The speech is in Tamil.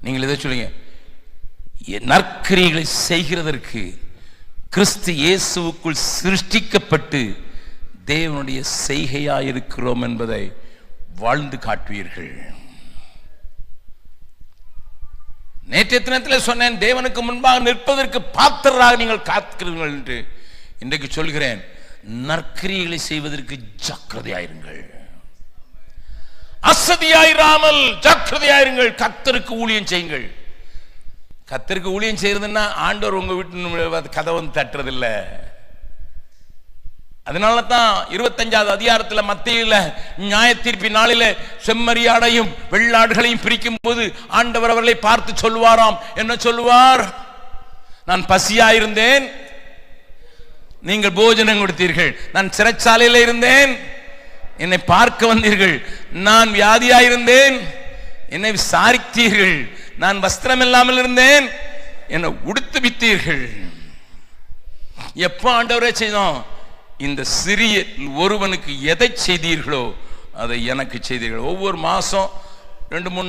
நீங்கள் எதை சொல்லுங்க? நற்கிரியைகளை செய்கிறதற்கு கிறிஸ்து இயேசுவுக்குள் சிருஷ்டிக்கப்பட்டு தேவனுடைய செய்கையாயிருக்கிறோம் என்பதை வாழ்ந்து காட்டுவீர்கள். நேற்றைய தினத்தில் சொன்னேன், தேவனுக்கு முன்பாக நிற்பதற்கு பாத்திரராக நீங்கள் காத்துக்கிறீர்கள் என்று. இன்றைக்கு சொல்கிறேன், நற்கிரியைகளை செய்வதற்கு ஜாக்கிரதையாயிருங்கள், அசதியாயிராமல் ஜாக்கிரதையாயிருங்கள். கர்த்தருக்கு ஊழியம் செய்யுங்கள். கர்த்தருக்கு ஊழியம் செய்யறதுன்னா ஆண்டவர் உங்க வீட்டு கதை வந்து தட்டுறதில்லை. அதனால தான் 25வது அதிகாரத்தில் மத்தியில நியாய தீர்ப்பின் நாளில செம்மறியாடையும் வெள்ளாடுகளையும் பிரிக்கும் போது ஆண்டவர் அவர்களை பார்த்து சொல்லுவாராம். என்ன சொல்லுவார்? நான் பசியாயிருந்தேன், நீங்கள் போஜனம் கொடுத்தீர்கள். நான் சிறைச்சாலையில் இருந்தேன், என்னை பார்க்க வந்தீர்கள். நான் வியாதியாயிருந்தேன், என்னை விசாரித்தீர்கள். நான் வஸ்திரம் இல்லாமல் இருந்தேன், என்னை உடுத்துவித்தீர்கள். எப்ப ஆண்டவரே செய்தோம்? இந்த சிறிய ஒருவனுக்கு எதை செய்தீர்களோ அதை எனக்கு செய்தீர்கள். ஒவ்வொரு மாசம் 2-3